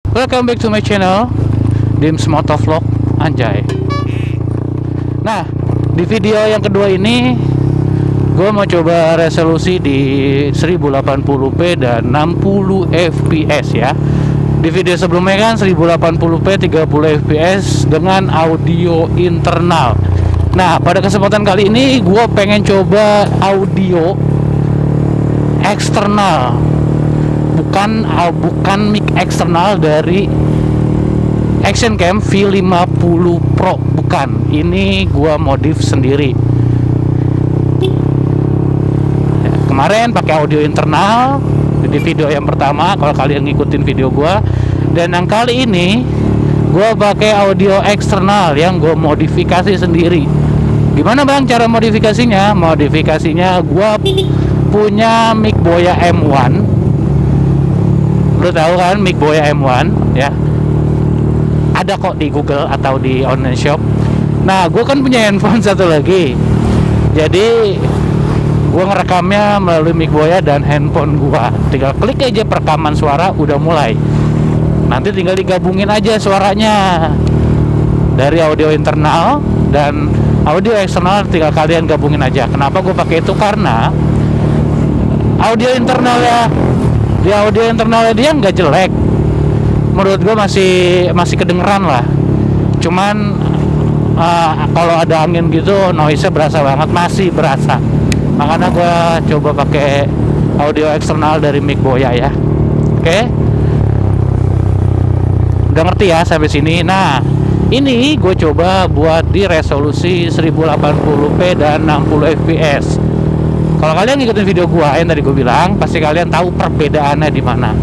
Welcome back to my channel, Dims Motovlog, anjay. Nah, di video yang kedua ini gue mau coba resolusi di 1080p dan 60 fps ya. Di video sebelumnya kan 1080p 30 fps dengan audio internal. Nah, pada kesempatan kali ini gue pengen coba audio eksternal, bukan mic eksternal dari Action Cam V50 Pro, bukan. Ini gua modif sendiri. Ya, kemarin pakai audio internal di video yang pertama, kalau kalian ngikutin video gua. Dan yang kali ini gua pakai audio eksternal yang gua modifikasi sendiri. Gimana bang cara modifikasinya? Modifikasinya gua punya mic Boya M1. Lu tahu kan mic Boya M1 ya? Ada kok di Google atau di online shop. Nah, gue kan punya handphone satu lagi, jadi gue ngerekamnya melalui mic Boya dan handphone gue. Tinggal klik aja perekaman suara, udah mulai. Nanti tinggal digabungin aja suaranya dari audio internal dan audio eksternal, tinggal kalian gabungin aja. Kenapa gue pakai itu? Karena audio internalnya, di audio internalnya dia nggak jelek. Menurut gue masih kedengeran lah. Cuman kalau ada angin gitu noise-nya berasa banget, masih berasa. Makanya gue coba pakai audio eksternal dari mic Boya ya. Oke. Udah ngerti ya sampai sini. Nah, ini gue coba buat di resolusi 1080p dan 60 fps. Kalau kalian ngikutin video gue yang tadi gue bilang, pasti kalian tahu perbedaannya di mana.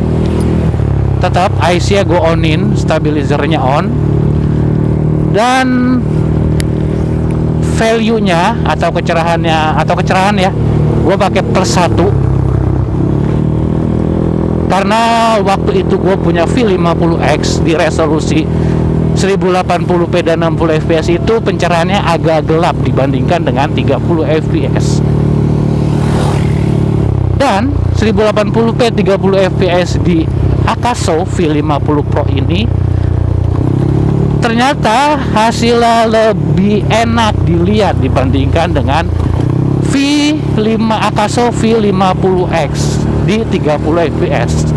Tetap IC-nya gue onin, stabilizernya on, dan value-nya atau kecerahan ya, gue pakai +1 karena waktu itu gue punya V50X di resolusi 1080p dan 60 fps itu pencerahannya agak gelap dibandingkan dengan 30 fps. Dan 1080p 30 fps di Akaso V50 Pro ini ternyata hasilnya lebih enak dilihat dibandingkan dengan Akaso V50X di 30 fps.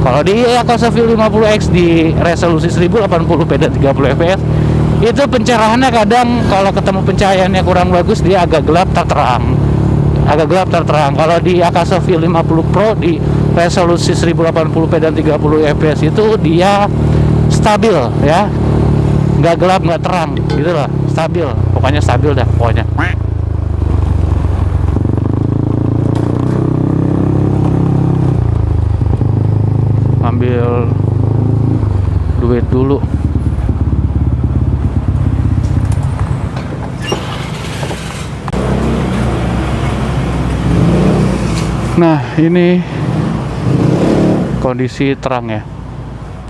Kalau di Akaso V50X di resolusi 1080p dan 30 fps itu pencerahannya kadang kalau ketemu pencahayaannya kurang bagus dia agak gelap terang. Kalau di Akaso V50 Pro di resolusi 1080p dan 30 fps itu dia stabil ya, nggak gelap nggak terang gitu lah, stabil, pokoknya stabil dah pokoknya. Ambil duit dulu. Nah, ini kondisi terang ya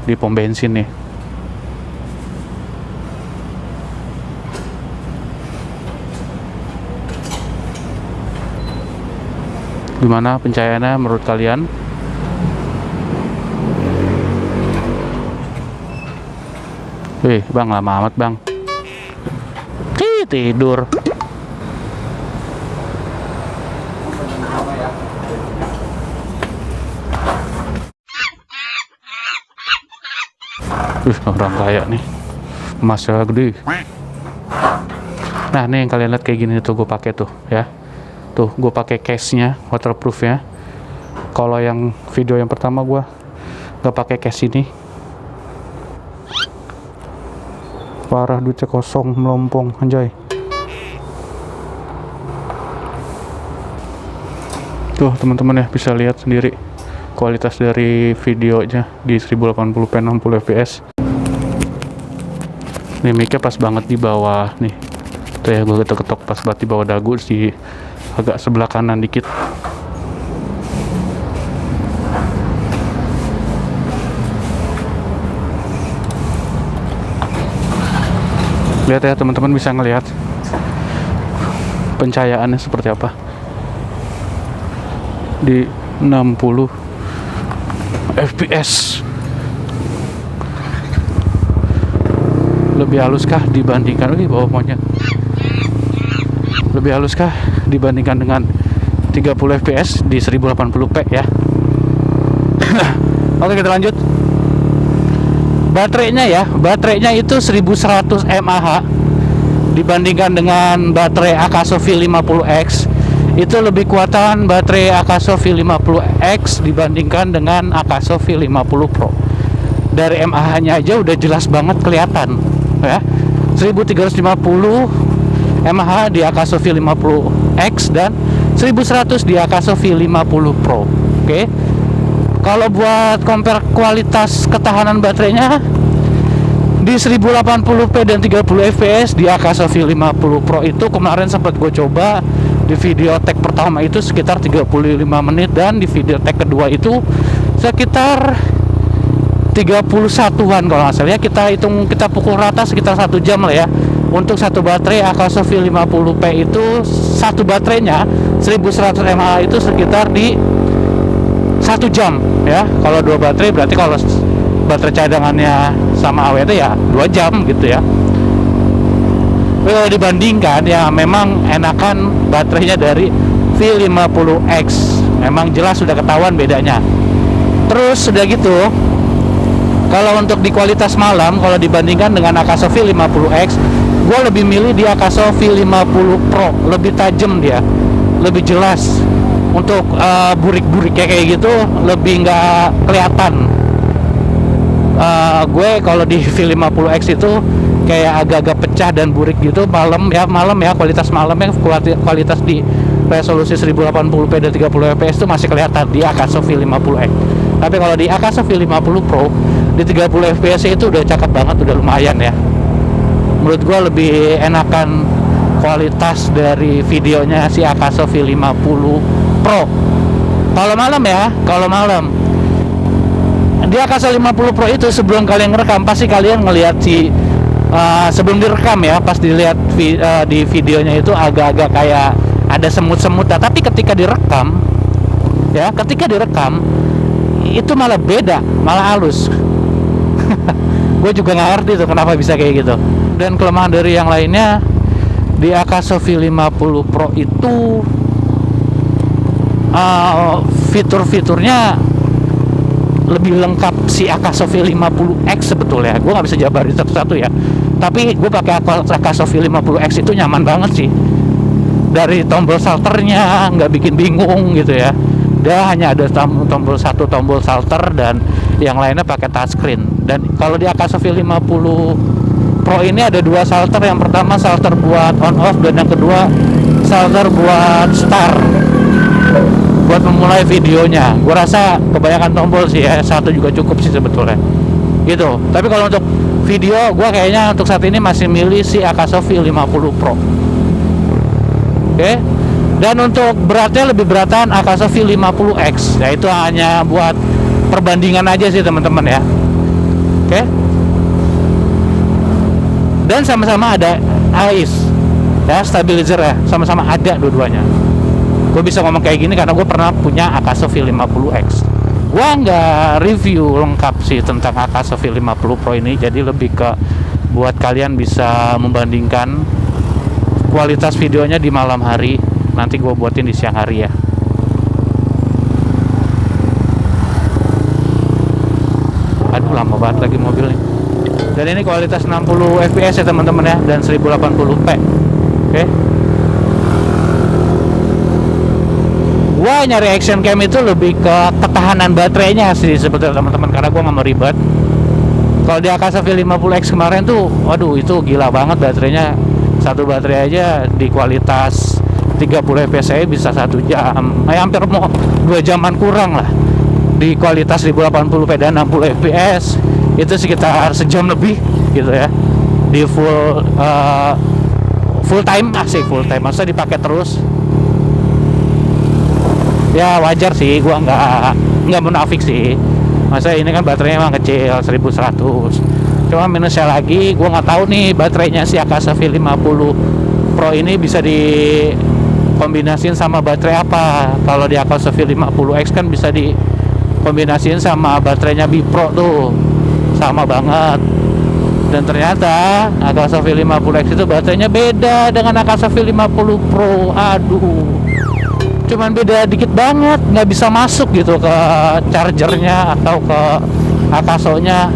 di pom bensin nih. Gimana pencahayaannya menurut kalian? Bang, lama amat bang. Tidur. Orang kaya nih, emasnya gede. Nah, nih yang kalian lihat kayak gini tuh gue pakai tuh ya. Tuh gue pakai case-nya waterproof ya. Kalau yang video yang pertama gue nggak pakai case ini. Parah, duitnya kosong melompong anjay. Tuh teman-teman ya, bisa lihat sendiri kualitas dari videonya di 1080p 60 fps. Ini mic-nya pas banget di bawah nih. Tuh ya, gue ketok-ketok pas banget di bawah dagu, di agak sebelah kanan dikit. Lihat ya teman-teman, bisa ngelihat pencahayaannya seperti apa di 60 fps. lebih haluskah dibandingkan bawah monyet, lebih haluskah dibandingkan dengan 30 fps di 1080p ya. Oke, kita lanjut. Baterainya itu 1100 mAh dibandingkan dengan baterai Akaso V50X. Itu lebih kuatan baterai Akaso V50X dibandingkan dengan Akaso V50 Pro. Dari mAh nya aja udah jelas banget kelihatan ya. 1350 mAh di Akaso V50X dan 1100 di Akaso V50 Pro. Oke. Kalau buat compare kualitas ketahanan baterainya di 1080p dan 30 fps di Akaso V50 Pro itu kemarin sempat gue coba di video tag pertama itu sekitar 35 menit dan di video tag kedua itu sekitar 31-an kalau nggak salah ya. Kita pukul rata sekitar 1 jam lah ya. Untuk satu baterai Akaso V50p itu satu baterainya 1100 mAh itu sekitar di 1 jam ya. Kalau 2 baterai berarti kalau baterai cadangannya sama AWT ya 2 jam gitu ya. Tapi kalau dibandingkan ya memang enakan baterainya dari V50X. Memang jelas sudah ketahuan bedanya. Terus sudah gitu, kalau untuk di kualitas malam, kalau dibandingkan dengan Akaso V50X, gue lebih milih di Akaso V50 Pro. Lebih tajam dia, lebih jelas. Untuk burik-buriknya kayak gitu lebih nggak kelihatan. Gue kalau di V50X itu kayak agak-agak pecah dan burik gitu malam ya, kualitas malamnya, kualitas di resolusi 1080p dan 30 fps itu masih kelihatan di Akaso V50X. Tapi kalau di Akaso V50 Pro di 30 fps itu udah cakep banget, udah lumayan ya. Menurut gue lebih enakan kualitas dari videonya si Akaso V50 Pro. Kalau malam ya, kalau malam di Akaso 50 Pro itu sebelum kalian ngerekam pasti kalian ngelihat sebelum direkam ya, pas dilihat di videonya itu agak-agak kayak ada semut-semut. Tapi ketika direkam itu malah beda, malah halus. Gue juga nggak ngerti tuh kenapa bisa kayak gitu. Dan kelemahan dari yang lainnya di Akaso V50 Pro itu fitur-fiturnya lebih lengkap si Akaso V50X sebetulnya. Gue nggak bisa jabarin satu-satu ya, tapi gue pakai Akaso V50X itu nyaman banget sih. Dari tombol salternya nggak bikin bingung gitu ya. Dia hanya ada tombol salter dan yang lainnya pakai touchscreen. Dan kalau di Akaso V50 Pro ini ada 2 salter. Yang pertama salter buat on off dan yang kedua salter buat start, buat memulai videonya. Gue rasa kebanyakan tombol sih ya, 1 juga cukup sih sebetulnya gitu. Tapi kalau untuk video, gue kayaknya untuk saat ini masih milih si Akaso V50 Pro. Oke. Dan untuk beratnya lebih beratan Akaso V50X. Ya itu hanya buat perbandingan aja sih teman-teman ya. Oke. Dan sama-sama ada AIS ya, stabilizer ya, sama-sama ada dua-duanya. Gue bisa ngomong kayak gini karena gue pernah punya Akaso V50X. Gue nggak review lengkap sih tentang Akaso V50 Pro ini, jadi lebih ke buat kalian bisa membandingkan kualitas videonya di malam hari. Nanti gue buatin di siang hari ya. Aduh, lama banget lagi mobil nih. Dan ini kualitas 60 fps ya teman-teman ya, dan 1080p. Oke. Gua nyari action cam itu lebih ke ketahanan baterainya sih sebetulnya teman-teman, karena gua nggak mau ribet. Kalau di Akaso V50X kemarin tuh, waduh itu gila banget baterainya. Satu baterai aja di kualitas 30 fps saya bisa 1 jam. Hampir mau 2 jaman kurang lah. Di kualitas 1080p dan 60 fps itu sekitar sejam lebih gitu ya. Di full time, asik full time, masa dipakai terus. Ya wajar sih, gua nggak munafik sih. Masa ini kan baterainya emang kecil, 1100. Cuma minusnya lagi, gua nggak tahu nih baterainya si Akaso V50 Pro ini bisa dikombinasiin sama baterai apa. Kalau di Akaso V50X kan bisa dikombinasiin sama baterainya Bipro tuh, sama banget. Dan ternyata Akasa V50X itu baterainya beda dengan Akasa V50 Pro. Aduh, cuman beda dikit banget, nggak bisa masuk gitu ke chargernya atau ke Akasonya,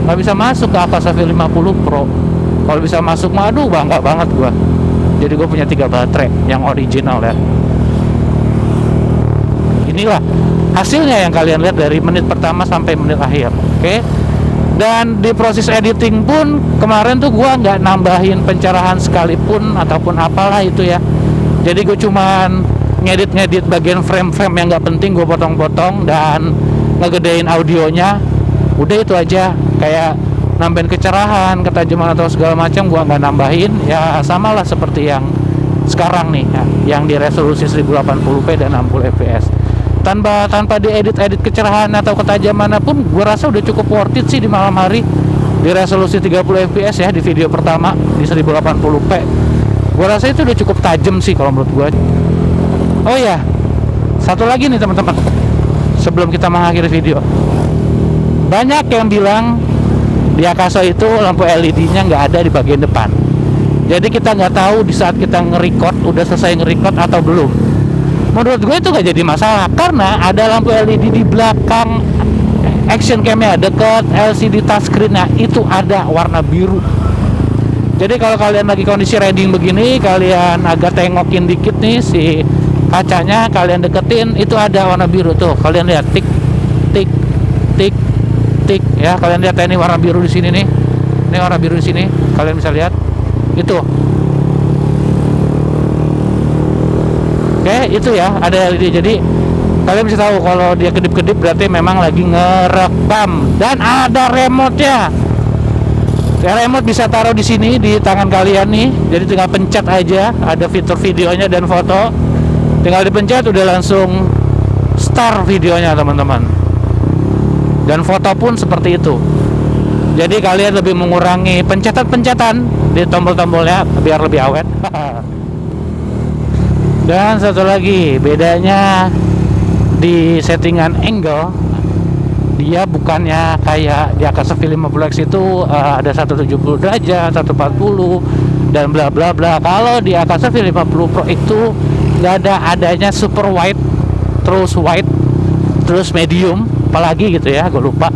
nggak bisa masuk ke Akasa V50 Pro. Kalau bisa masuk mah aduh bangga banget gua. Jadi gue punya 3 baterai yang original ya. Inilah hasilnya yang kalian lihat dari menit pertama sampai menit akhir. Oke. Dan di proses editing pun kemarin tuh gua nggak nambahin pencerahan sekalipun ataupun apalah itu ya. Jadi gue cuman ngedit bagian frame-frame yang nggak penting, gue potong-potong dan ngegedein audionya. Udah itu aja. Kayak nambahin kecerahan, ketajaman atau segala macam gua nggak nambahin. Ya samalah seperti yang sekarang nih ya, yang di resolusi 1080p dan 60 fps. Tanpa diedit kecerahan atau ketajaman pun gue rasa udah cukup worth it sih di malam hari di resolusi 30 fps ya, di video pertama di 1080p. Gue rasa itu udah cukup tajam sih kalau menurut gue. Oh ya, satu lagi nih teman-teman, sebelum kita mengakhiri video, banyak yang bilang di Akasa itu lampu LED-nya nggak ada di bagian depan. Jadi kita nggak tahu di saat kita nge-record udah selesai nge-record atau belum. Menurut gue itu gak jadi masalah karena ada lampu LED di belakang action cam-nya, dekat LCD touchscreen-nya itu ada warna biru. Jadi kalau kalian lagi kondisi riding begini, kalian agak tengokin dikit nih si kacanya, kalian deketin, itu ada warna biru tuh. Kalian lihat tik tik tik tik ya, kalian lihat ini warna biru di sini nih. Ini warna biru di sini, kalian bisa lihat. Itu. Oke, itu ya, ada LED. Jadi kalian bisa tahu kalau dia kedip-kedip berarti memang lagi ngerekam. Dan ada remote-nya. Ya, remote bisa taruh di sini di tangan kalian nih. Jadi tinggal pencet aja, ada fitur videonya dan foto. Tinggal dipencet udah langsung start videonya teman-teman. Dan foto pun seperti itu. Jadi kalian lebih mengurangi pencetan-pencetan di tombol-tombolnya biar lebih awet. Dan satu lagi bedanya di settingan angle, dia bukannya kayak di Akasa V50X itu ada 170 derajat, 140 dan bla bla bla. Kalau di Akasa V50 Pro itu nggak adanya super wide, terus wide, terus medium, apalagi gitu ya, gue lupa.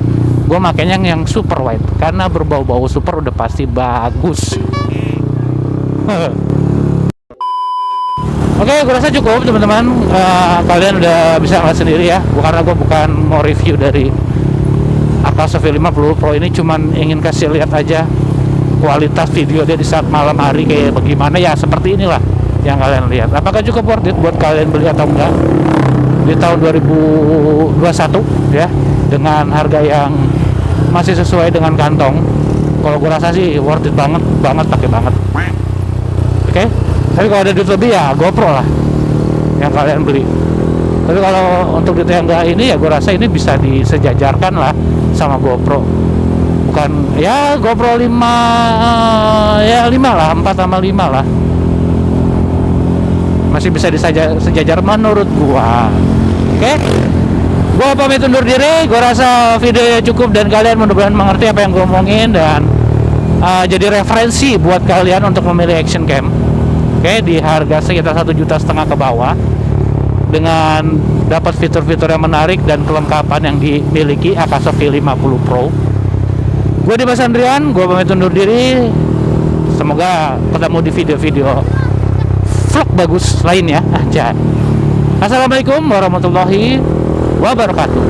Gue makanya yang super wide karena berbau-bau super udah pasti bagus. Oke, gue rasa cukup teman-teman. Kalian udah bisa ngeliat sendiri ya. Karena gue bukan mau review dari Akasa V50 Pro ini, cuman ingin kasih lihat aja kualitas video dia di saat malam hari kayak bagaimana ya. Seperti inilah yang kalian lihat. Apakah cukup worth it buat kalian beli atau enggak di tahun 2021 ya, dengan harga yang masih sesuai dengan kantong? Kalau gue rasa sih worth it banget pakai banget. Oke. Tapi kalau ada duit lebih ya GoPro lah yang kalian beli. Tapi kalau untuk duit yang enggak ini ya gue rasa ini bisa disejajarkan lah sama GoPro. Bukan ya GoPro 5 ya 5 lah, 4 sama 5 lah. Masih bisa disejajar menurut gua. Oke. Gua pamit undur diri. Gua rasa videonya cukup dan kalian mudah-mudahan mengerti apa yang gua omongin dan jadi referensi buat kalian untuk memilih action cam. Oke, di harga sekitar 1,5 juta ke bawah dengan dapat fitur-fitur yang menarik dan kelengkapan yang dimiliki Akasa V50 Pro. Gue Dimas Andrian, gue pamit undur diri. Semoga ketemu di video-video vlog bagus lainnya aja. Assalamualaikum warahmatullahi wabarakatuh.